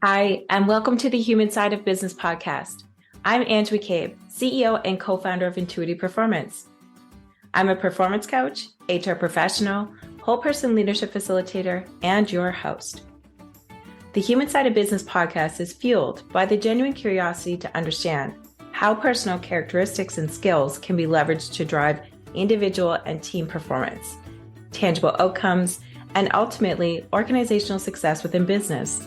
Hi, and welcome to the Human Side of Business podcast. I'm Ange, MacCabe, CEO and co-founder of Intuitive Performance. I'm a performance coach, HR professional, whole person leadership facilitator, and your host. The Human Side of Business podcast is fueled by the genuine curiosity to understand how personal characteristics and skills can be leveraged to drive individual and team performance, tangible outcomes, and ultimately organizational success within business.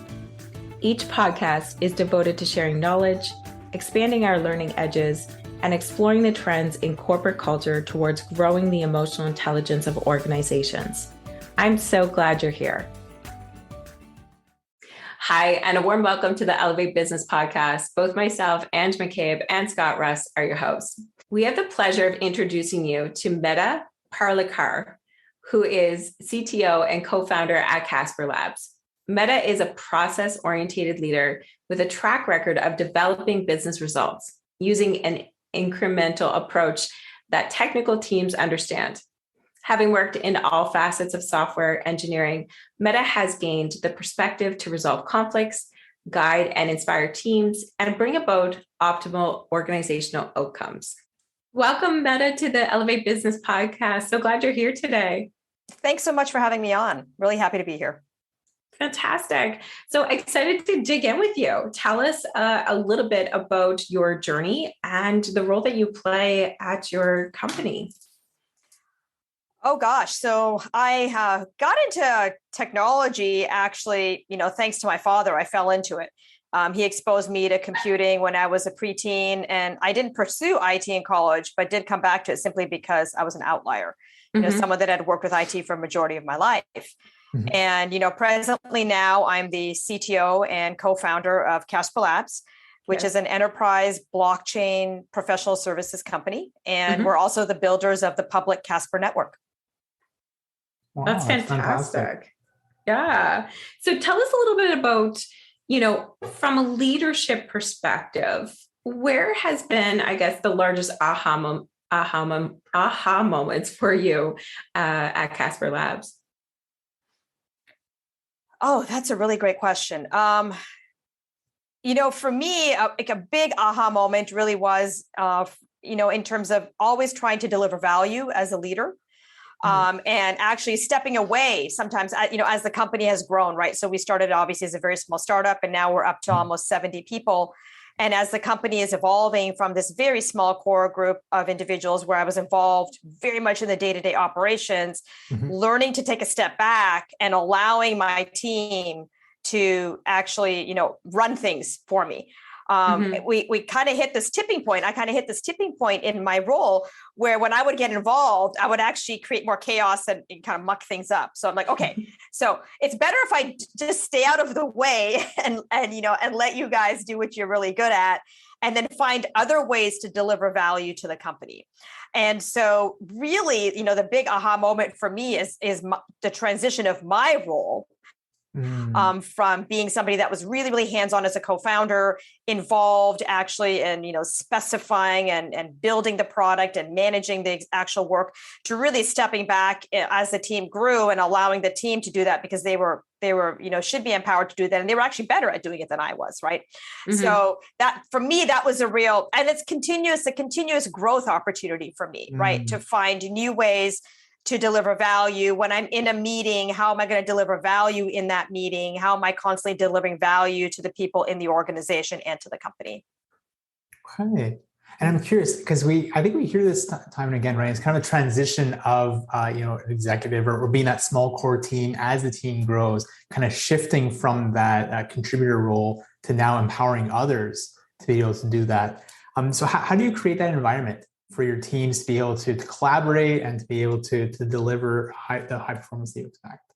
Each podcast is devoted to sharing knowledge, expanding our learning edges, and exploring the trends in corporate culture towards growing the emotional intelligence of organizations. I'm so glad you're here. Hi, and a warm welcome to the Elevate Business podcast. Both myself, Ange MacCabe, and Scott Russ are your hosts. We have the pleasure of introducing you to Medha Parlikar, who is CTO and co-founder at CasperLabs. Medha is a process-oriented leader with a track record of developing business results using an incremental approach that technical teams understand. Having worked in all facets of software engineering, Medha has gained the perspective to resolve conflicts, guide and inspire teams, and bring about optimal organizational outcomes. Welcome, Medha, to the Elevate Business podcast. So glad you're here today. Thanks so much for having me on. Really happy to be here. Fantastic. So excited to dig in with you. Tell us a little bit about your journey and the role that you play at your company. Oh gosh. So I got into technology actually, thanks to my father. I fell into it. He exposed me to computing when I was a preteen, and I didn't pursue IT in college, but did come back to it simply because I was an outlier. Someone that had worked with IT for a majority of my life. Mm-hmm. And, presently now I'm the CTO and co-founder of CasperLabs, which is an enterprise blockchain professional services company. And we're also the builders of the public Casper network. Wow, that's fantastic. Yeah. So tell us a little bit about, from a leadership perspective, where has been, I guess, the largest aha moments for you at CasperLabs? Oh, that's a really great question. For me, a big aha moment really was, in terms of always trying to deliver value as a leader. And actually stepping away sometimes, as the company has grown, right? So we started obviously as a very small startup, and now we're up to almost 70 people. And as the company is evolving from this very small core group of individuals where I was involved very much in the day-to-day operations, learning to take a step back and allowing my team to actually, run things for me. We kind of hit this tipping point. I kind of hit this tipping point in my role where when I would get involved, I would actually create more chaos and kind of muck things up. So I'm like, okay, so it's better if I just stay out of the way and let you guys do what you're really good at, and then find other ways to deliver value to the company. And so really, the big aha moment for me is the transition of my role. From being somebody that was really, really hands-on as a co-founder, involved actually in, specifying and building the product and managing the actual work, to really stepping back as the team grew and allowing the team to do that because they were, should be empowered to do that. And they were actually better at doing it than I was. Right. So that for me, that was a continuous growth opportunity for me, right. To find new ways to deliver value. When I'm in a meeting, how am I going to deliver value in that meeting? How am I constantly delivering value to the people in the organization and to the company? Okay. And I'm curious, because I think we hear this time and again, right? It's kind of a transition of, an executive or being that small core team as the team grows, kind of shifting from that contributor role to now empowering others to be able to do that. So how do you create that environment for your teams to be able to collaborate and to be able to deliver the high performance that you expect?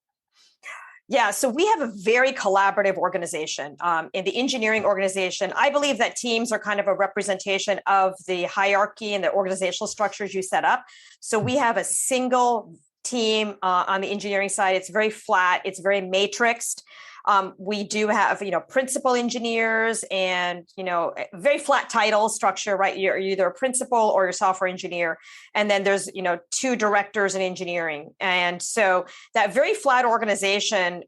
Yeah, so we have a very collaborative organization. In the engineering organization, I believe that teams are kind of a representation of the hierarchy and the organizational structures you set up. So we have a single team on the engineering side. It's very flat. It's very matrixed. We do have, principal engineers and, very flat title structure, right? You're either a principal or you're a software engineer. And then there's, 2 directors in engineering. And so that very flat organization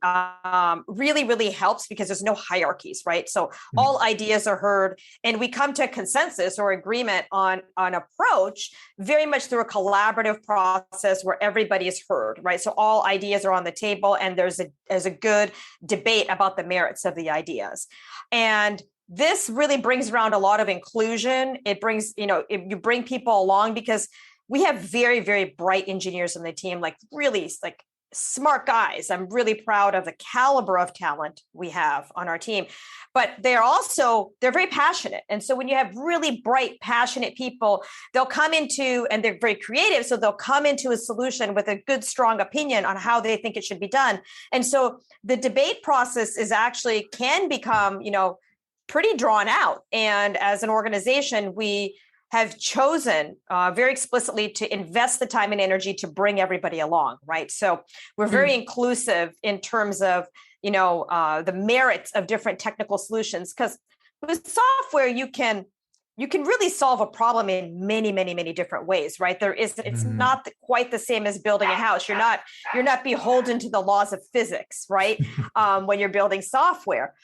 really, really helps because there's no hierarchies, right? So all ideas are heard and we come to a consensus or agreement on approach very much through a collaborative process where everybody is heard, right? So all ideas are on the table and there's a good debate about the merits of the ideas. And this really brings around a lot of inclusion. It brings, you bring people along because we have very, very bright engineers on the team, like really like smart guys. I'm really proud of the caliber of talent we have on our team, but they're very passionate. And so when you have really bright, passionate people, they'll come into, and they're very creative. So they'll come into a solution with a good, strong opinion on how they think it should be done. And so the debate process can become, pretty drawn out. And as an organization, we have chosen very explicitly to invest the time and energy to bring everybody along, right? So we're very inclusive in terms of, the merits of different technical solutions, because with software, you can really solve a problem in many, many, many different ways, right? It's not quite the same as building a house. You're not beholden to the laws of physics, right? When you're building software.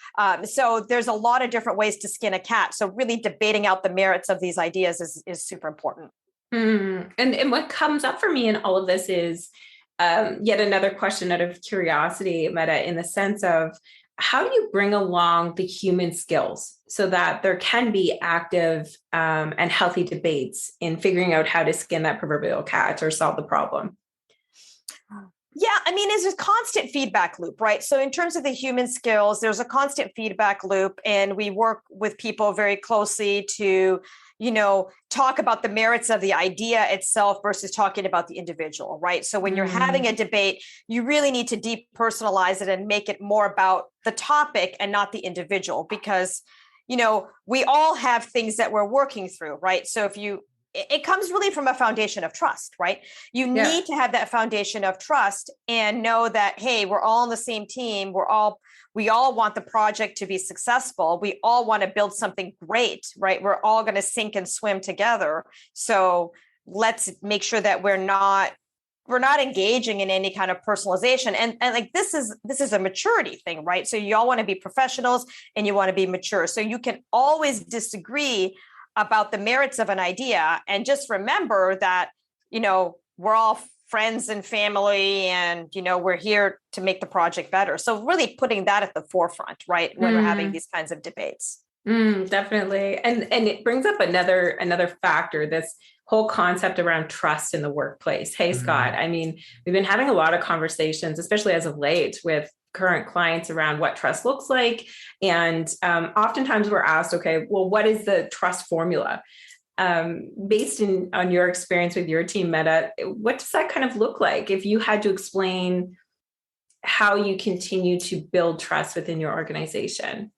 So there's a lot of different ways to skin a cat. So really debating out the merits of these ideas is super important. And what comes up for me in all of this is yet another question out of curiosity, Medha, in the sense of, how do you bring along the human skills so that there can be active and healthy debates in figuring out how to skin that proverbial cat or solve the problem? Yeah, it's a constant feedback loop, right? So in terms of the human skills, there's a constant feedback loop, and we work with people very closely to, talk about the merits of the idea itself versus talking about the individual, right? So when you're having a debate, you really need to depersonalize it and make it more about the topic and not the individual, because, we all have things that we're working through, right? So it comes really from a foundation of trust, right? You need to have that foundation of trust and know that, hey, we're all on the same team. We all want the project to be successful. We all want to build something great, right? We're all going to sink and swim together. So let's make sure that we're not engaging in any kind of personalization. And like, this is a maturity thing, right? So you all want to be professionals and you want to be mature. So you can always disagree about the merits of an idea. And just remember that, we're all friends and family, and, we're here to make the project better. So really putting that at the forefront, right? When we're having these kinds of debates. Definitely. And it brings up another factor, this whole concept around trust in the workplace. Hey, Scott, we've been having a lot of conversations, especially as of late, with current clients around what trust looks like. And oftentimes we're asked, okay, well, what is the trust formula? Based on your experience with your team, Medha, what does that kind of look like if you had to explain how you continue to build trust within your organization?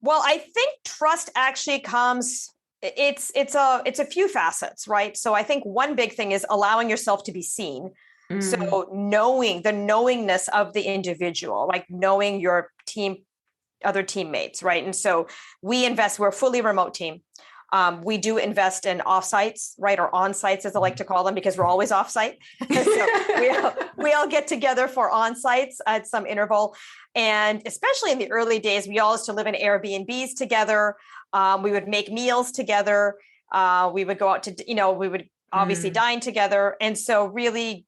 Well, I think trust actually comes, it's a few facets, right? So I think one big thing is allowing yourself to be seen. So knowing the knowingness of the individual, like knowing your team, other teammates, right? And so we're a fully remote team. We do invest in offsites, right? Or on-sites, as I like to call them, because we're always offsite. So we all get together for on-sites at some interval. And especially in the early days, we all used to live in Airbnbs together. We would make meals together. We would go out to, we would obviously dine together. And so really,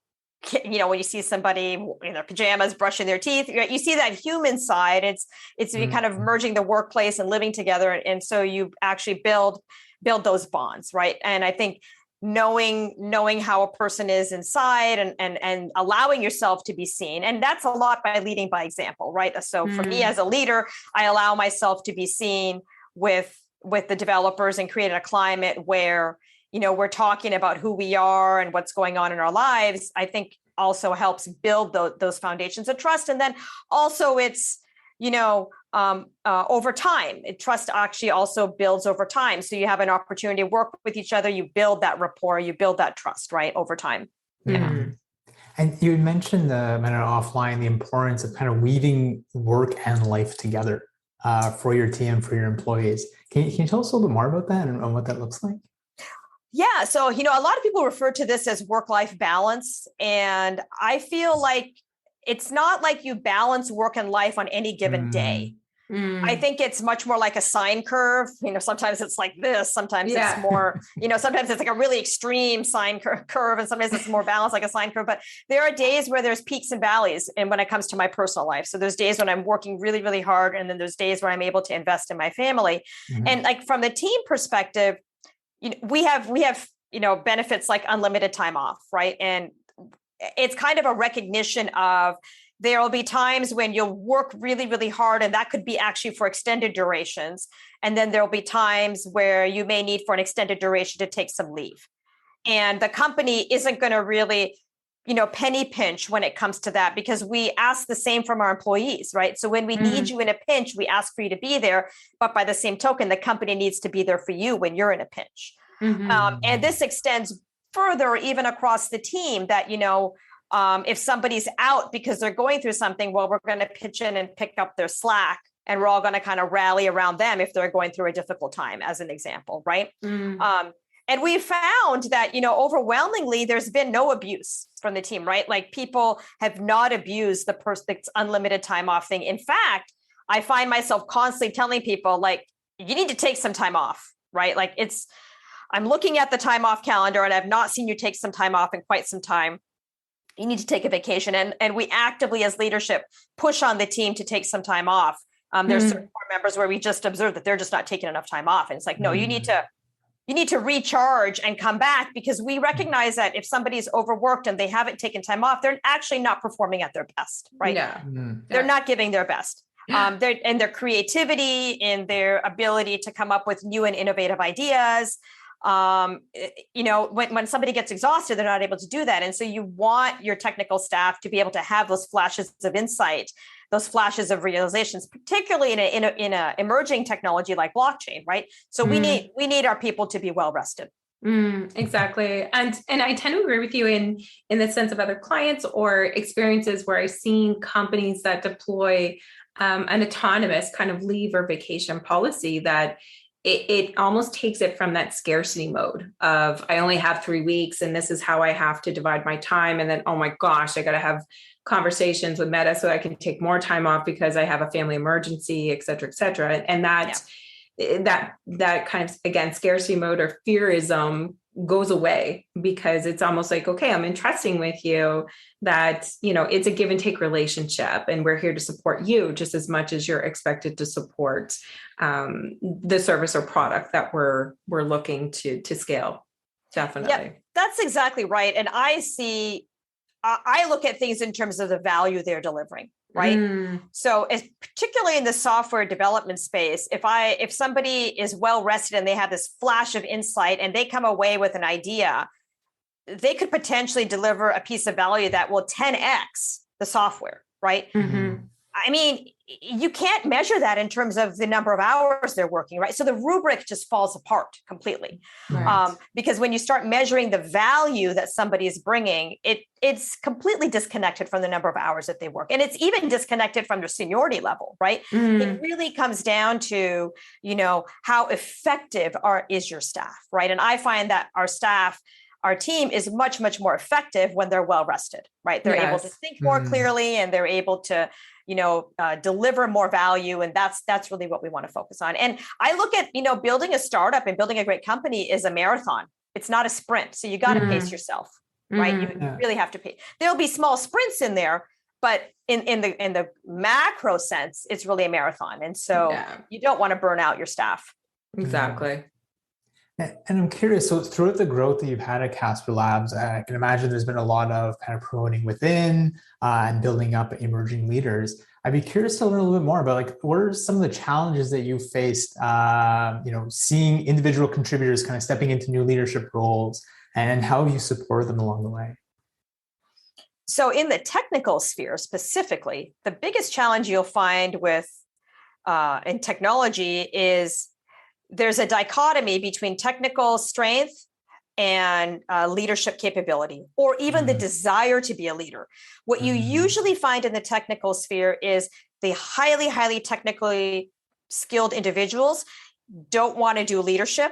when you see somebody in their pajamas brushing their teeth, you see that human side. It's kind of merging the workplace and living together, and so you actually build those bonds, right? And I think knowing how a person is inside and allowing yourself to be seen, and that's a lot by leading by example, right? So for me as a leader, I allow myself to be seen with the developers and create a climate where we're talking about who we are and what's going on in our lives. I think also helps build those foundations of trust. And then also it's, over time, trust actually also builds over time. So you have an opportunity to work with each other, you build that rapport, you build that trust, right? Over time. Yeah. And you had mentioned offline, the importance of kind of weaving work and life together for your team, for your employees. Can you tell us a little bit more about that and what that looks like? Yeah. So, a lot of people refer to this as work-life balance. And I feel like it's not like you balance work and life on any given day. I think it's much more like a sine curve. Sometimes it's like this, sometimes it's more, sometimes it's like a really extreme sine curve, and sometimes it's more balanced like a sine curve. But there are days where there's peaks and valleys. And when it comes to my personal life, so there's days when I'm working really, really hard. And then there's days where I'm able to invest in my family. And like from the team perspective, we have benefits like unlimited time off, right? And it's kind of a recognition of there will be times when you'll work really, really hard, and that could be actually for extended durations. And then there'll be times where you may need for an extended duration to take some leave. And the company isn't going to really, penny pinch when it comes to that, because we ask the same from our employees, right? So when we need you in a pinch, we ask for you to be there. But by the same token, the company needs to be there for you when you're in a pinch. And this extends further even across the team that, if somebody's out because they're going through something, well, we're going to pitch in and pick up their slack, and we're all going to kind of rally around them if they're going through a difficult time, as an example, right? And we found that, overwhelmingly, there's been no abuse from the team, right? Like people have not abused the unlimited time off thing. In fact, I find myself constantly telling people, like, you need to take some time off, right? Like I'm looking at the time off calendar and I've not seen you take some time off in quite some time. You need to take a vacation. And we actively, as leadership, push on the team to take some time off. There's certain board members where we just observe that they're just not taking enough time off. And it's like, no, you need to recharge and come back, because we recognize that if somebody's overworked and they haven't taken time off, they're actually not performing at their best, right? Yeah. They're not giving their best. Their creativity and their ability to come up with new and innovative ideas. When somebody gets exhausted, they're not able to do that. And so you want your technical staff to be able to have those flashes of insight, those flashes of realizations, particularly in a emerging technology like blockchain, right? So we need our people to be well rested. Exactly. And I tend to agree with you in the sense of other clients or experiences where I've seen companies that deploy an autonomous kind of leave or vacation policy that it almost takes it from that scarcity mode of I only have 3 weeks and this is how I have to divide my time. And then, oh my gosh, I got to have conversations with Meta so I can take more time off because I have a family emergency, et cetera, et cetera. And that kind of, again, scarcity mode or fearism goes away, because it's almost like, okay, I'm entrusting with you that, it's a give and take relationship, and we're here to support you just as much as you're expected to support the service or product that we're looking to scale. Definitely. Yeah, that's exactly right. And I look at things in terms of the value they're delivering. Right. So particularly in the software development space, if somebody is well rested and they have this flash of insight and they come away with an idea, they could potentially deliver a piece of value that will 10x the software. Right. I mean, you can't measure that in terms of the number of hours they're working, right? So the rubric just falls apart completely. Right. Because when you start measuring the value that somebody is bringing, it's completely disconnected from the number of hours that they work. And it's even disconnected from their seniority level, right? It really comes down to, how effective is your staff, right? And I find that our team is much, much more effective when they're well rested, right? They're able to think more clearly, and they're able to, deliver more value. And that's really what we want to focus on. And I look at, building a startup and building a great company is a marathon. It's not a sprint. So you got to pace yourself, right? You really have to pace. There'll be small sprints in there, but in the macro sense, it's really a marathon. And so you don't want to burn out your staff. Exactly. And I'm curious, so throughout the growth that you've had at CasperLabs, I can imagine there's been a lot of kind of promoting within and building up emerging leaders. I'd be curious to learn a little bit more about what are some of the challenges that you faced, seeing individual contributors kind of stepping into new leadership roles, and how you support them along the way. So in the technical sphere specifically, the biggest challenge you'll find in technology is there's a dichotomy between technical strength and leadership capability, or even the desire to be a leader. What you usually find in the technical sphere is the highly, highly technically skilled individuals don't want to do leadership,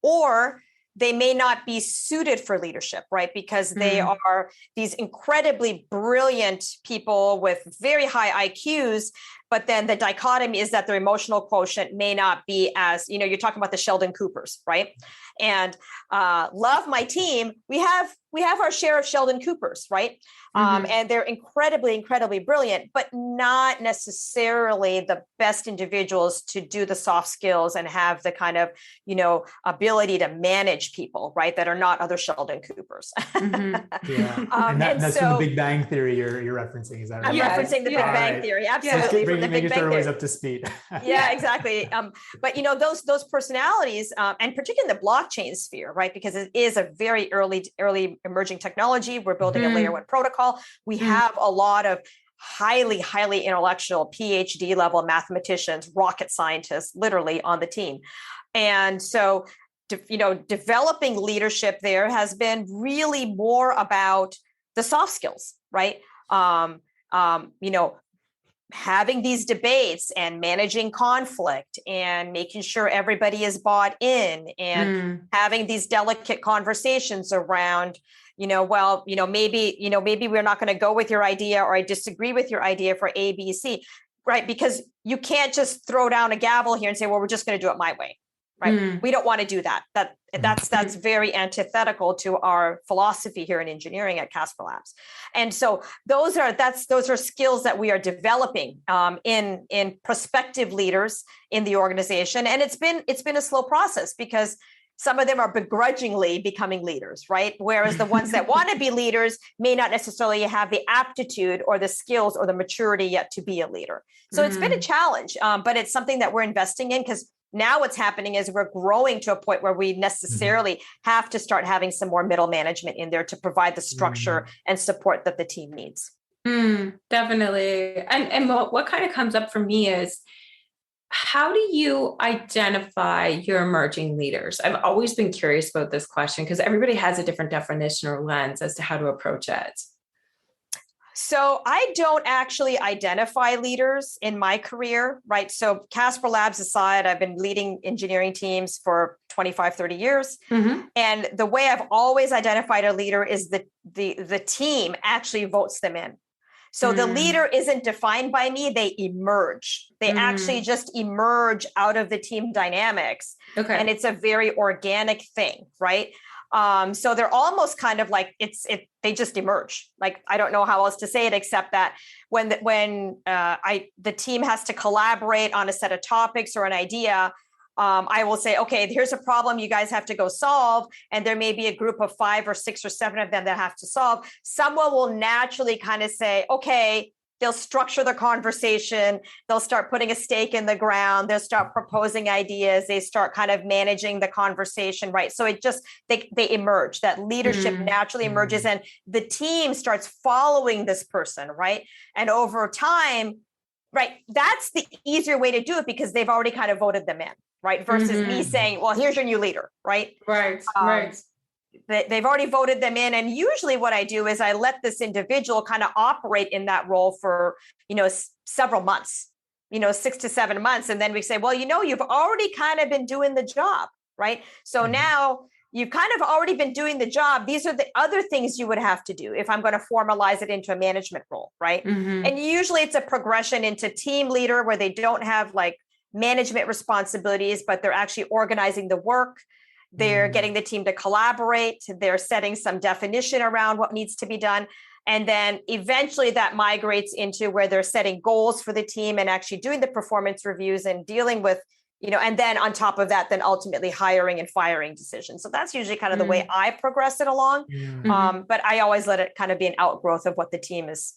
or they may not be suited for leadership, right? Because they are these incredibly brilliant people with very high IQs, but then the dichotomy is that their emotional quotient may not be as, you're talking about the Sheldon Coopers, right? And love my team. We have our share of Sheldon Coopers, right? And they're incredibly, incredibly brilliant, but not necessarily the best individuals to do the soft skills and have the kind of, ability to manage people, right? That are not other Sheldon Coopers. Yeah. And that's from the Big Bang Theory you're referencing, is that right? I'm referencing the Big Bang Theory, absolutely. From the Big making Bang sure everybody's Theory. up to speed. Yeah, exactly. But those personalities, and particularly in the blockchain sphere, right? Because it is a very early emerging technology. We're building a layer one protocol. We have a lot of highly, highly intellectual PhD level mathematicians, rocket scientists, literally on the team. And so, developing leadership there has been really more about the soft skills, right? Having these debates and managing conflict and making sure everybody is bought in, and having these delicate conversations around, maybe we're not going to go with your idea, or I disagree with your idea for A, B, C, right? Because you can't just throw down a gavel here and say, well, we're just going to do it my way. Right. We don't want to do that. That's very antithetical to our philosophy here in engineering at CasperLabs. And so those are skills that we are developing in prospective leaders in the organization. And it's been a slow process, because some of them are begrudgingly becoming leaders, right? Whereas the ones that want to be leaders may not necessarily have the aptitude or the skills or the maturity yet to be a leader. So it's been a challenge, but it's something that we're investing in, because now what's happening is we're growing to a point where we necessarily have to start having some more middle management in there to provide the structure and support that the team needs. Definitely. And what kind of comes up for me is, how do you identify your emerging leaders? I've always been curious about this question, because everybody has a different definition or lens as to how to approach it. So I don't actually identify leaders in my career, right? So CasperLabs aside, I've been leading engineering teams for 25, 30 years. And the way I've always identified a leader is the team actually votes them in. So the leader isn't defined by me, they emerge. They actually just emerge out of the team dynamics. Okay. And it's a very organic thing, right? So they're almost kind of like they just emerge. Like, I don't know how else to say it, except that when the team has to collaborate on a set of topics or an idea, I will say, okay, here's a problem you guys have to go solve. And there may be a group of 5 or 6 or 7 of them that have to solve. Someone will naturally kind of say, okay, they'll structure the conversation. They'll start putting a stake in the ground. They'll start proposing ideas. They start kind of managing the conversation, right? So it just, they emerge. That leadership naturally emerges, and the team starts following this person, right? And over time, right, that's the easier way to do it, because they've already kind of voted them in, right? Versus me saying, well, here's your new leader, right? Right. They've already voted them in. And usually what I do is I let this individual kind of operate in that role for, several months, 6 to 7 months. And then we say, well, you've already kind of been doing the job, right? So now you've kind of already been doing the job. These are the other things you would have to do if I'm going to formalize it into a management role, right? And usually it's a progression into team leader, where they don't have like management responsibilities, but they're actually organizing the work. They're getting the team to collaborate. They're setting some definition around what needs to be done. And then eventually that migrates into where they're setting goals for the team and actually doing the performance reviews and dealing with, and then on top of that, then ultimately hiring and firing decisions. So that's usually kind of the way I progress it along. But I always let it kind of be an outgrowth of what the team is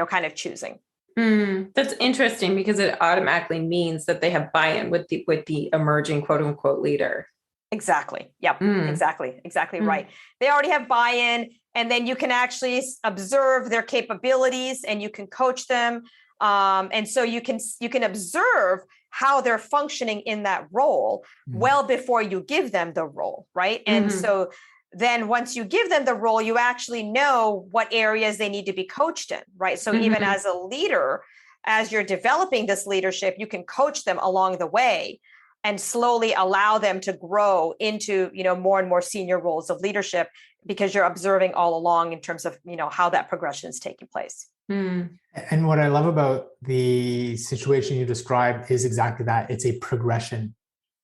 kind of choosing. That's interesting, because it automatically means that they have buy-in with the emerging quote unquote leader. Exactly. Yep. Exactly right. They already have buy-in, and then you can actually observe their capabilities and you can coach them. And so you can observe how they're functioning in that role well before you give them the role, right? And so then once you give them the role, you actually know what areas they need to be coached in, right? So even as a leader, as you're developing this leadership, you can coach them along the way and slowly allow them to grow into, more and more senior roles of leadership, because you're observing all along in terms of, how that progression is taking place. And what I love about the situation you described is exactly that. It's a progression.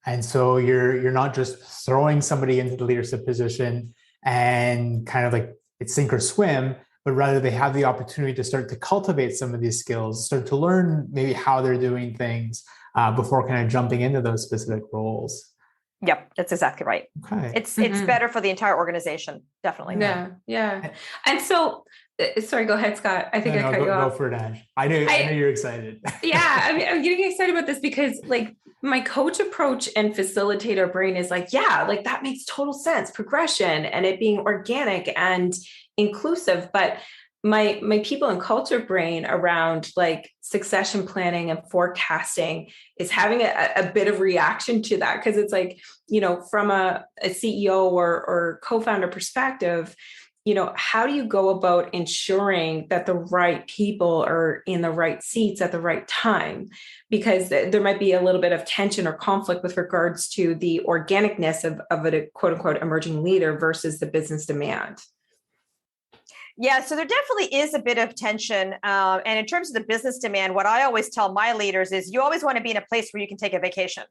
And so you're not just throwing somebody into the leadership position and kind of like it's sink or swim, but rather they have the opportunity to start to cultivate some of these skills, start to learn maybe how they're doing things before kind of jumping into those specific roles. Yep, that's exactly right. Okay. It's better for the entire organization, definitely. Yeah. And so, sorry, go ahead, Scott. I think I cut you off. Go for it, Ange. I know you're excited. Yeah, I'm getting excited about this because my coach approach and facilitator brain is that makes total sense. Progression and it being organic and inclusive, but my people and culture brain around succession planning and forecasting is having a bit of reaction to that, because it's from a CEO or co-founder perspective, how do you go about ensuring that the right people are in the right seats at the right time? Because there might be a little bit of tension or conflict with regards to the organicness of a quote unquote emerging leader versus the business demand. Yeah, so there definitely is a bit of tension. And in terms of the business demand, what I always tell my leaders is you always want to be in a place where you can take a vacation.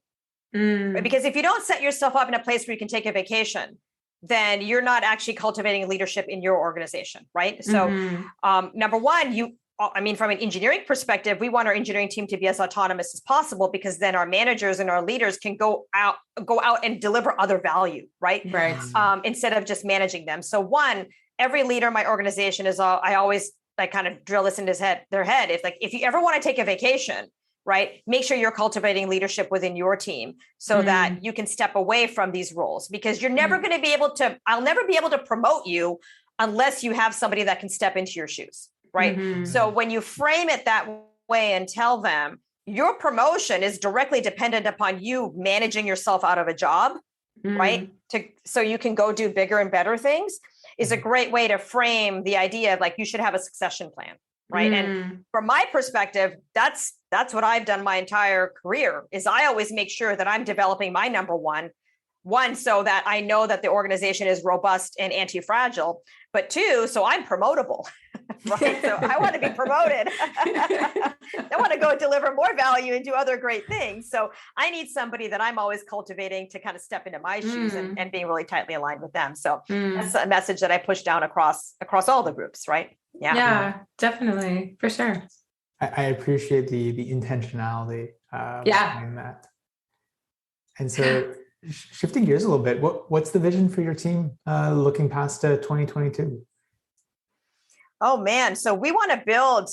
Right? Because if you don't set yourself up in a place where you can take a vacation, then you're not actually cultivating leadership in your organization, right? So number one, from an engineering perspective, we want our engineering team to be as autonomous as possible, because then our managers and our leaders can go out and deliver other value, right? Right. Instead of just managing them. So one, every leader in my organization I always kind of drill this into their head. If you ever want to take a vacation, right, make sure you're cultivating leadership within your team so that you can step away from these roles, because you're never going to be able to, I'll never be able to promote you unless you have somebody that can step into your shoes, right? So when you frame it that way and tell them your promotion is directly dependent upon you managing yourself out of a job, right? So you can go do bigger and better things, is a great way to frame the idea of you should have a succession plan, right? And from my perspective, that's what I've done my entire career, is I always make sure that I'm developing my number one, so that I know that the organization is robust and anti-fragile, but two, so I'm promotable, right? So I want to be promoted. I want to go deliver more value and do other great things. So I need somebody that I'm always cultivating to kind of step into my shoes and being really tightly aligned with them. So that's a message that I push down across all the groups, right? Yeah, definitely, for sure. I appreciate the intentionality behind that. And so shifting gears a little bit, what's the vision for your team looking past 2022? Oh man, so we want to build,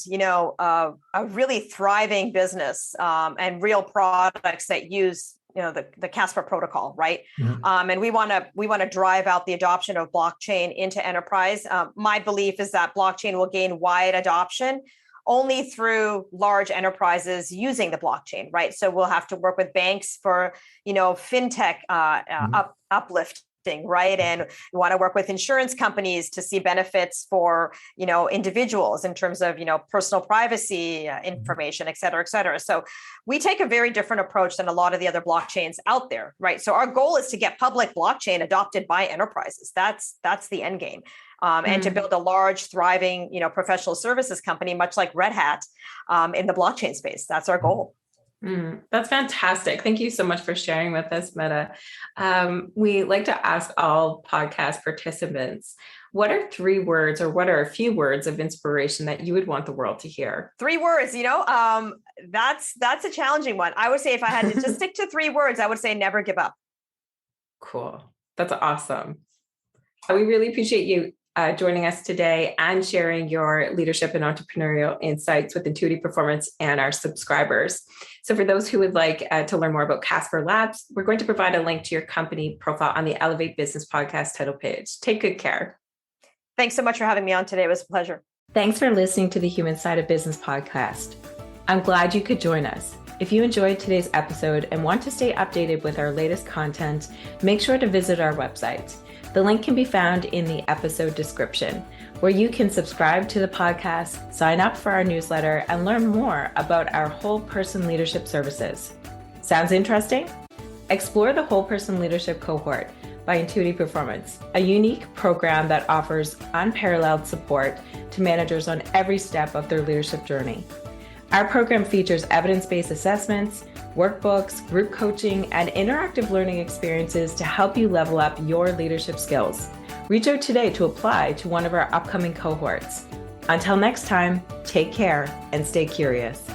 a really thriving business and real products that use, the Casper protocol, right? And we want to drive out the adoption of blockchain into enterprise. My belief is that blockchain will gain wide adoption only through large enterprises using the blockchain, right? So we'll have to work with banks for, fintech uplifting, right? And we want to work with insurance companies to see benefits for, individuals in terms of, personal privacy information, et cetera, et cetera. So we take a very different approach than a lot of the other blockchains out there, right? So our goal is to get public blockchain adopted by enterprises. That's the end game. And to build a large, thriving, professional services company, much like Red Hat, in the blockchain space. That's our goal. That's fantastic. Thank you so much for sharing with us, Medha. We like to ask all podcast participants, what are 3 words or what are a few words of inspiration that you would want the world to hear? 3 words, that's a challenging one. I would say if I had to just stick to 3 words, I would say never give up. Cool. That's awesome. We really appreciate you joining us today and sharing your leadership and entrepreneurial insights with Intuitive Performance and our subscribers. So for those who would like to learn more about CasperLabs, we're going to provide a link to your company profile on the Elevate Business Podcast title page. Take good care. Thanks so much for having me on today. It was a pleasure. Thanks for listening to the Human Side of Business podcast. I'm glad you could join us. If you enjoyed today's episode and want to stay updated with our latest content, make sure to visit our website. The link can be found in the episode description, where you can subscribe to the podcast, sign up for our newsletter, and learn more about our whole person leadership services. Sounds interesting? Explore the Whole Person Leadership Cohort by Intuity Performance, a unique program that offers unparalleled support to managers on every step of their leadership journey. Our program features evidence-based assessments, workbooks, group coaching, and interactive learning experiences to help you level up your leadership skills. Reach out today to apply to one of our upcoming cohorts. Until next time, take care and stay curious.